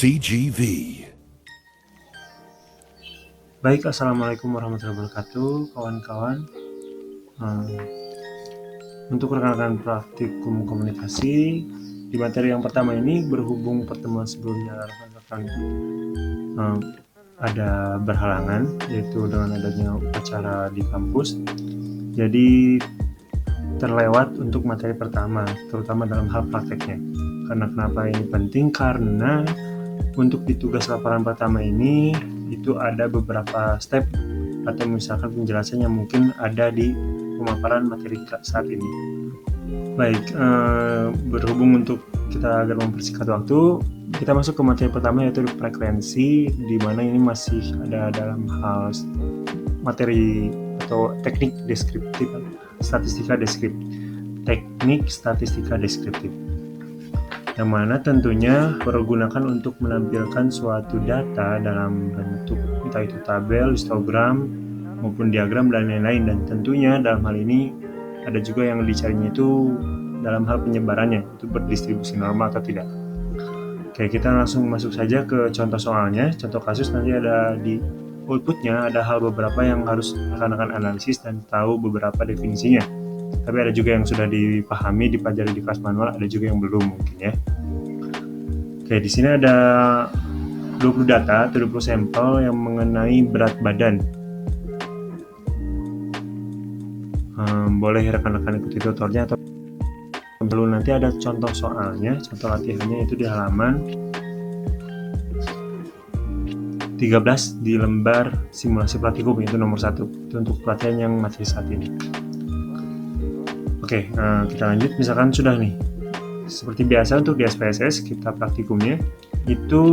CGV. Baik, Assalamualaikum warahmatullahi wabarakatuh, kawan-kawan. Untuk rekan-rekan praktikum komunikasi, di materi yang pertama ini berhubung pertemuan sebelumnya rekan-rekan ada berhalangan, yaitu dengan adanya upacara di kampus. Jadi terlewat untuk materi pertama, terutama dalam hal prakteknya. Karena kenapa ini penting? Karena untuk di tugas laporan pertama ini itu ada beberapa step atau misalkan penjelasan yang mungkin ada di pemaparan materi saat ini. Baik, berhubung untuk kita agar mempersingkat waktu, kita masuk ke materi pertama yaitu frekuensi, di mana ini masih ada dalam hal materi atau teknik deskriptif, statistika deskriptif, teknik statistika deskriptif, yang mana tentunya pergunakan untuk menampilkan suatu data dalam bentuk entah itu tabel, histogram, maupun diagram dan lain-lain. Dan tentunya dalam hal ini ada juga yang dicarinya itu dalam hal penyebarannya, itu berdistribusi normal atau tidak. Oke, kita langsung masuk saja ke contoh soalnya. Contoh kasus nanti ada di outputnya, ada hal beberapa yang harus rekan-rekan analisis dan tahu beberapa definisinya. Tapi ada juga yang sudah dipahami, dipelajari di kelas manual, ada juga yang belum mungkin ya. Oke, di sini ada 20 data atau 20 sampel yang mengenai berat badan. Boleh rekan-rekan ikuti tutornya atau belum, nanti ada contoh soalnya, contoh latihannya itu di halaman 13 di lembar simulasi praktikum, itu nomor 1. Itu untuk pelatihan yang materi saat ini. Oke, kita lanjut. Misalkan sudah nih, seperti biasa untuk di SPSS kita praktikumnya itu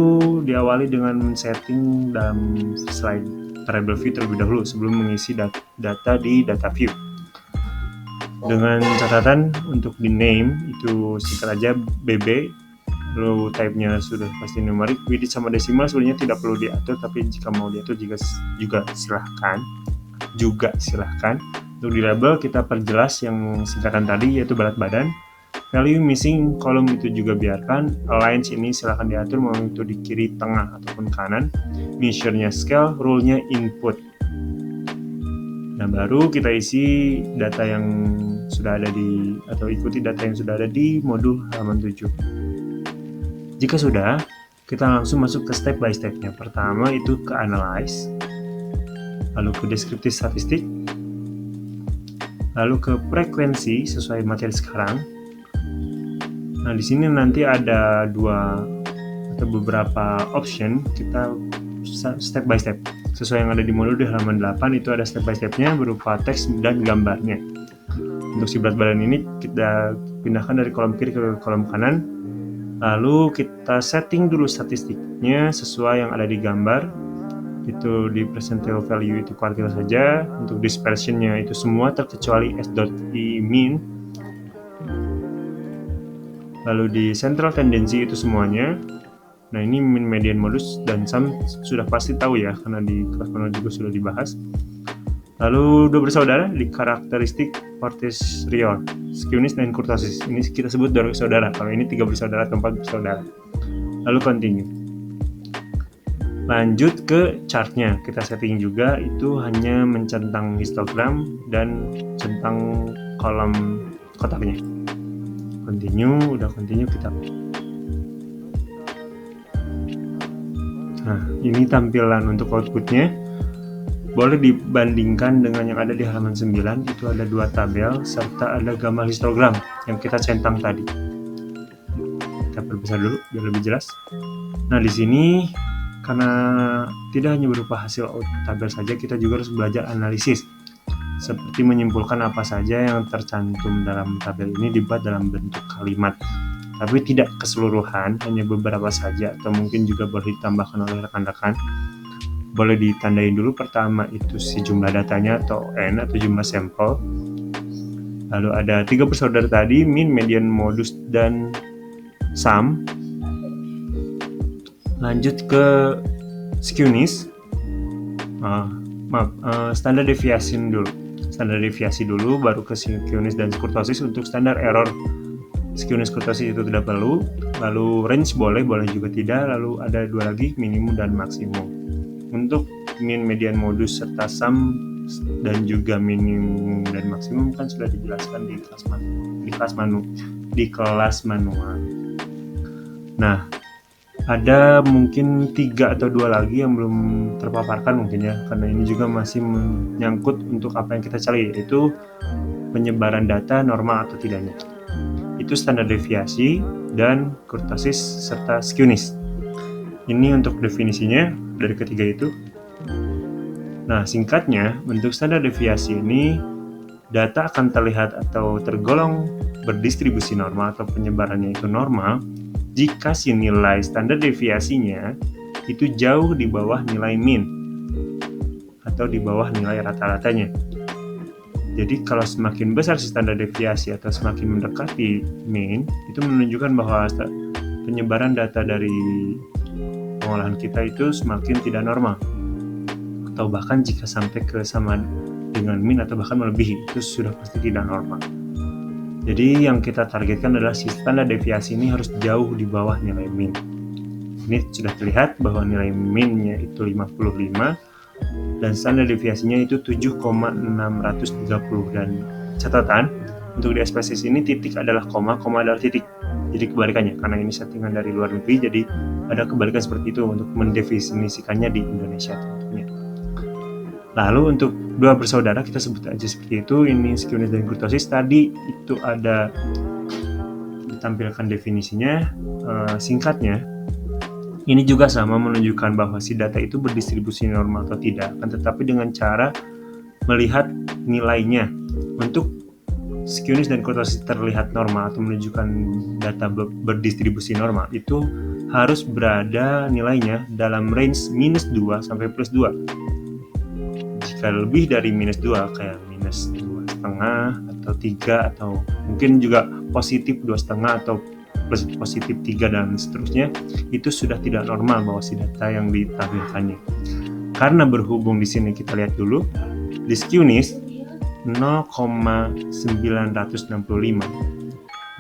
diawali dengan setting dalam slide variable view terlebih dahulu sebelum mengisi data di data view. Dengan catatan untuk di name itu singkat aja BB, lalu type-nya sudah pasti numerik, width sama desimal sebenarnya tidak perlu diatur, tapi jika mau diatur juga silahkan. Untuk di label kita perjelas yang singkatan tadi yaitu berat badan. Value missing kolom itu juga biarkan. Align ini silahkan diatur mau itu di kiri, tengah ataupun kanan. Measure-nya scale, rule-nya input. Nah, baru kita isi data yang sudah ada atau ikuti data yang sudah ada di modul halaman 7. Jika sudah, kita langsung masuk ke step by step-nya. Pertama itu ke analyze, lalu ke deskriptif statistik, lalu ke frekuensi sesuai materi sekarang. Nah, di sini nanti ada beberapa option, kita step by step. Sesuai yang ada di modul di halaman 8 itu ada step by step-nya berupa teks dan gambarnya. Untuk si berat badan ini kita pindahkan dari kolom kiri ke kolom kanan. Lalu kita setting dulu statistiknya sesuai yang ada di gambar. Itu di percentile value itu kuartil saja. Untuk dispersion-nya itu semua terkecuali S.I mean. Lalu di central tendency itu semuanya. Nah, ini mean, median, modus dan sum sudah pasti tahu ya karena di kelas manual juga sudah dibahas. Lalu dua bersaudara di karakteristik Fortis Rior, skewness dan kurtosis. Ini kita sebut dua bersaudara. Kalau ini 3 bersaudara atau 4 bersaudara. Lalu continue. Lanjut ke chartnya, kita setting juga itu hanya mencentang histogram dan centang kolom kotaknya. Continue, udah continue kita. Nah, ini tampilan untuk outputnya. Boleh dibandingkan dengan yang ada di halaman 9, itu ada 2 tabel serta ada gambar histogram yang kita centang tadi. Kita perbesar dulu biar lebih jelas. Nah, di sini karena tidak hanya berupa hasil tabel saja, kita juga harus belajar analisis. Seperti menyimpulkan apa saja yang tercantum dalam tabel ini dibuat dalam bentuk kalimat. Tapi tidak keseluruhan, hanya beberapa saja atau mungkin juga boleh ditambahkan oleh rekan-rekan. Boleh ditandai dulu pertama itu si jumlah datanya atau N atau jumlah sampel. Lalu ada 3 bersaudara tadi, mean, median, modus, dan sum. Lanjut ke skewness. Standar deviasi dulu, baru ke skewness dan kurtosis. Untuk standar error skewness kurtosis itu tidak perlu. lalu range boleh juga tidak, lalu ada 2 lagi, minimum dan maksimum. Untuk min, median, modus, serta sum dan juga minimum dan maksimum kan sudah dijelaskan di kelas manual. Nah, ada mungkin 3 atau 2 lagi yang belum terpaparkan mungkin ya, karena ini juga masih menyangkut untuk apa yang kita cari, yaitu penyebaran data normal atau tidaknya. Itu standar deviasi dan kurtosis serta skewness. Ini untuk definisinya dari ketiga itu. Nah, singkatnya, untuk standar deviasi ini, data akan terlihat atau tergolong berdistribusi normal atau penyebarannya itu normal jika si nilai standar deviasinya itu jauh di bawah nilai mean atau di bawah nilai rata-ratanya. Jadi kalau semakin besar si standar deviasi atau semakin mendekati mean, itu menunjukkan bahwa penyebaran data dari pengolahan kita itu semakin tidak normal, atau bahkan jika sampai ke sama dengan mean atau bahkan melebihi, itu sudah pasti tidak normal. Jadi yang kita targetkan adalah si standar deviasi ini harus jauh di bawah nilai mean. Ini sudah terlihat bahwa nilai mean-nya itu 55 dan standar deviasinya itu 7,630, dan catatan untuk di SPSS ini titik adalah koma adalah titik. Jadi kebalikannya, karena ini settingan dari luar negeri, jadi ada kebalikan seperti itu untuk mendefinisikannya di Indonesia tentunya. Lalu untuk dua bersaudara kita sebut aja seperti itu, ini skewness dan kurtosis. Tadi itu ada ditampilkan definisinya. Singkatnya, ini juga sama menunjukkan bahwa si data itu berdistribusi normal atau tidak, kan tetapi dengan cara melihat nilainya. Untuk skewness dan kurtosis terlihat normal atau menunjukkan data berdistribusi normal, itu harus berada nilainya dalam range -2 sampai +2. Jika lebih dari -2, kayak -2,5 atau 3, atau mungkin juga positif 2,5 atau plus positif 3 dan seterusnya, itu sudah tidak normal bahwa si data yang ditampilkannya. Karena berhubung di sini kita lihat dulu di skewness 0,965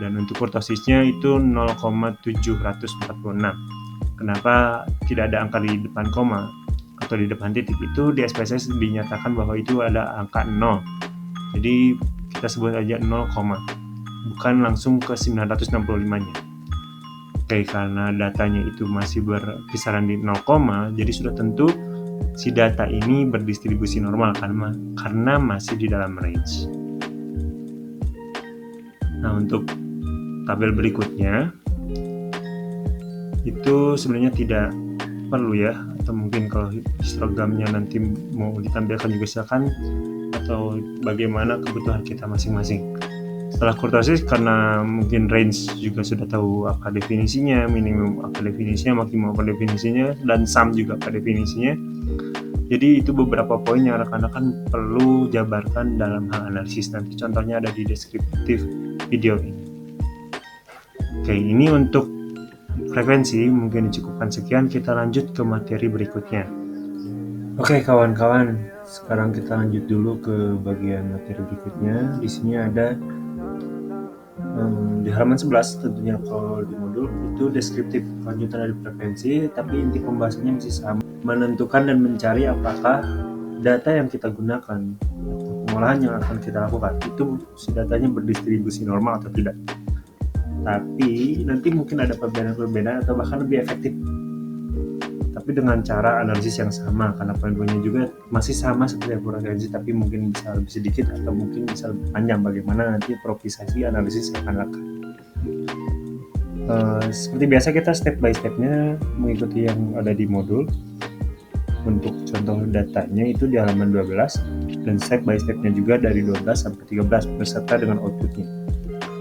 dan untuk kurtosisnya itu 0,746. Kenapa tidak ada angka di depan koma atau di depan titik? Itu di SPSS dinyatakan bahwa itu ada angka 0. Jadi kita sebut aja 0, bukan langsung ke 965-nya. Oke, karena datanya itu masih berkisaran di 0, jadi sudah tentu si data ini berdistribusi normal karena masih di dalam range. Nah, untuk tabel berikutnya itu sebenarnya tidak perlu ya, atau mungkin kalau histogramnya nanti mau ditampilkan juga silakan, atau bagaimana kebutuhan kita masing-masing. Setelah kurtosis, karena mungkin range juga sudah tahu apa definisinya, minimum apa definisinya, maksimum apa definisinya, dan sum juga apa definisinya. Jadi itu beberapa poin yang rekan-rekan perlu jabarkan dalam hal analisis. Nanti contohnya ada di deskriptif video ini. Oke, ini untuk frekuensi mungkin dicukupkan sekian. Kita lanjut ke materi berikutnya. Oke kawan-kawan, sekarang kita lanjut dulu ke bagian materi berikutnya. Di sini ada di halaman 11, tentunya kalau di modul itu deskriptif, lanjutan dari frekuensi, tapi inti pembahasannya masih sama, menentukan dan mencari apakah data yang kita gunakan atau pengolahan yang akan kita lakukan itu si datanya berdistribusi normal atau tidak. Tapi nanti mungkin ada perbedaan atau bahkan lebih efektif, tapi dengan cara analisis yang sama, karena poin-poinnya juga masih sama seperti frekuensi, tapi mungkin bisa lebih sedikit atau mungkin bisa lebih panjang, bagaimana nanti improvisasi analisis yang akan lakukan. Seperti biasa kita step by stepnya mengikuti yang ada di modul. Untuk contoh datanya itu di halaman 12, dan step by stepnya juga dari 12 sampai 13 beserta dengan outputnya.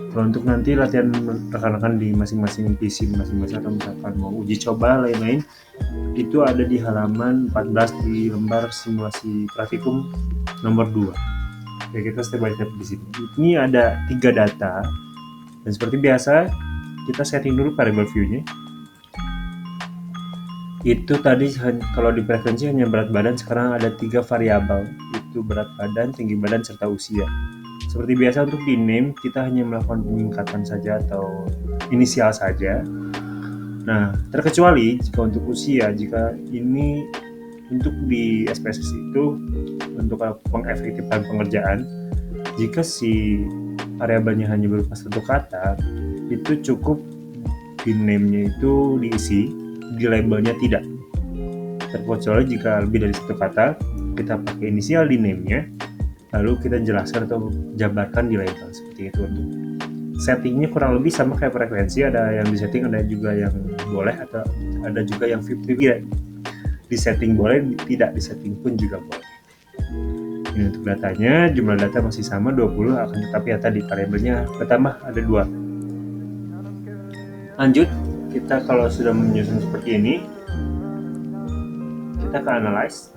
Kalau untuk nanti latihan rekan-rekan di masing-masing PC masing-masing, atau misalkan mau uji coba lain-lain, itu ada di halaman 14 di lembar simulasi praktikum nomor 2. Oke, kita step by step di sini. Ini ada 3 data, dan seperti biasa kita setting dulu variable view-nya. Itu tadi kalau di frekuensi hanya berat badan, sekarang ada 3 variabel, itu berat badan, tinggi badan, serta usia. Seperti biasa untuk di name kita hanya melakukan penyingkatan saja atau inisial saja. Nah, terkecuali jika untuk usia, jika ini untuk di SPSS itu untuk pengefektifan pengerjaan, jika si variabelnya hanya berupa satu kata, itu cukup di name-nya itu diisi, di labelnya tidak. Terkecuali jika lebih dari satu kata, kita pakai inisial di name-nya, lalu kita jelaskan atau jabarkan di label, seperti itu. Untuk settingnya kurang lebih sama kayak frekuensi, ada yang di setting, ada juga yang boleh, atau ada juga yang 50-50 di setting boleh, tidak di setting pun juga boleh. Ini untuk datanya, jumlah data masih sama 20, akan tetapi ya tadi variabelnya bertambah ada 2. Lanjut, kita kalau sudah menyusun seperti ini, kita ke analyze,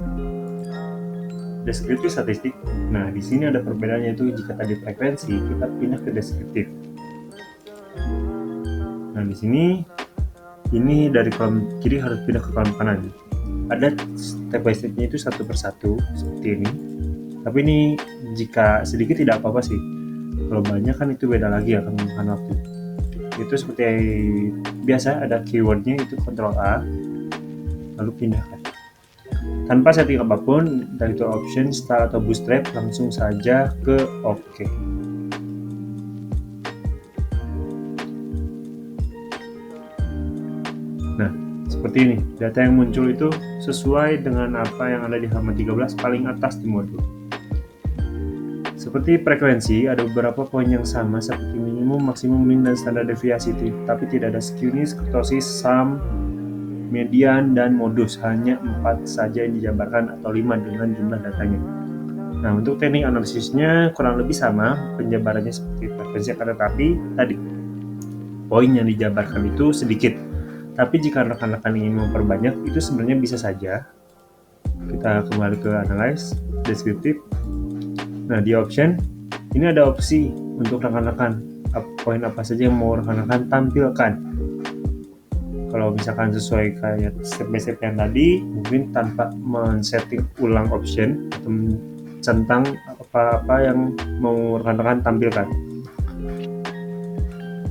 deskriptif statistik. Nah, di sini ada perbedaannya, itu jika tadi frekuensi, kita pindah ke deskriptif. Nah, di sini ini dari kolom kiri harus pindah ke kolom kanan. Ada step by step-nya itu satu persatu seperti ini. Tapi ini jika sedikit tidak apa-apa sih. Kalau banyak kan itu beda lagi, akan memakan waktu. Itu seperti biasa, ada keywordnya itu Ctrl A, lalu pindahkan. Tanpa setting apapun, dari tool option, style atau bootstrap, langsung saja ke OK. Nah, seperti ini, data yang muncul itu sesuai dengan apa yang ada di halaman 13 paling atas di modul. Seperti frekuensi, ada beberapa poin yang sama seperti minimum, maksimum, min, dan standar deviasi, tapi tidak ada skewness, kurtosis, sum, median, dan modus. Hanya 4 saja yang dijabarkan atau 5 dengan jumlah datanya. Nah, untuk teknik analisisnya kurang lebih sama, penjabarannya seperti frekuensi, tetapi tadi poin yang dijabarkan itu sedikit. Tapi jika rekan-rekan ingin memperbanyak, itu sebenarnya bisa saja. Kita kembali ke analyze, deskriptif. Nah, di option, ini ada opsi untuk rekan-rekan, poin apa saja yang mau rekan-rekan tampilkan. Kalau misalkan sesuai kayak step by step yang tadi, mungkin tanpa men-setting ulang option, atau tentang apa-apa yang mau rekan-rekan tampilkan.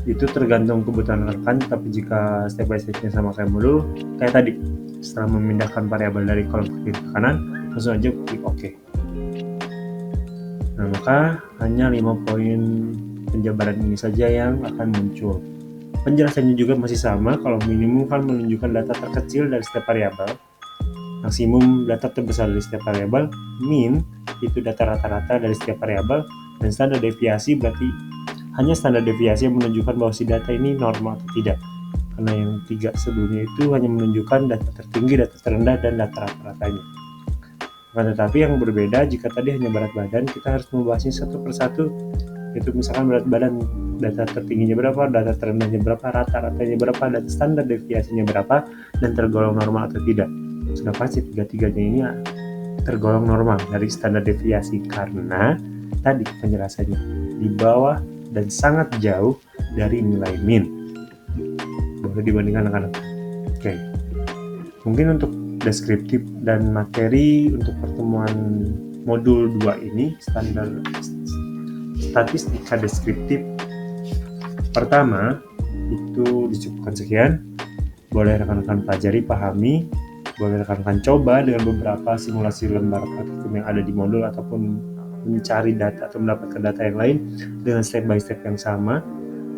Itu tergantung kebutuhan rekan, tapi jika step by step-nya sama kayak modul, kayak tadi, setelah memindahkan variabel dari kolom kiri ke kanan, langsung aja klik OK. Nah, maka hanya 5 poin penjabaran ini saja yang akan muncul. Penjelasannya juga masih sama. Kalau minimum kan menunjukkan data terkecil dari setiap variabel, maksimum data terbesar dari setiap variabel, min itu data rata-rata dari setiap variabel, dan standar deviasi berarti hanya standar deviasi yang menunjukkan bahwa si data ini normal atau tidak. Karena yang 3 sebelumnya itu hanya menunjukkan data tertinggi, data terendah, dan data rata-ratanya. Tetapi yang berbeda, jika tadi hanya berat badan, kita harus membahasnya satu persatu, yaitu misalkan berat badan, data tertingginya berapa, data terendahnya berapa, rata-ratanya berapa, data standar deviasinya berapa, dan tergolong normal atau tidak. Sudah pasti tiga-tiganya ini tergolong normal dari standar deviasi, karena tadi penjelasannya di bawah dan sangat jauh dari nilai min. Boleh dibandingkan anak-anak. Oke. Mungkin untuk deskriptif dan materi untuk pertemuan modul 2 ini, standar statistika deskriptif pertama itu dicukupkan sekian. Boleh rekan-rekan pelajari, pahami, boleh rekan-rekan coba dengan beberapa simulasi lembar praktikum yang ada di modul, ataupun mencari data atau mendapatkan data yang lain dengan step by step yang sama,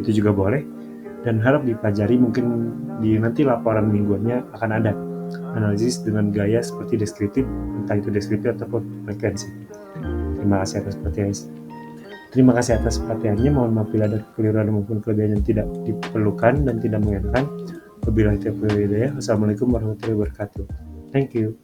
itu juga boleh. Dan harap dipelajari, mungkin di nanti laporan mingguannya akan ada analisis dengan gaya seperti deskriptif, entah itu deskriptif ataupun frekuensi. Terima kasih atas perhatiannya. Mohon maaf bila ada kekeliruan maupun kelebihan yang tidak diperlukan dan tidak mengenakan. Wabillahi taufiq wal hidayah. Wassalamualaikum warahmatullahi wabarakatuh. Thank you.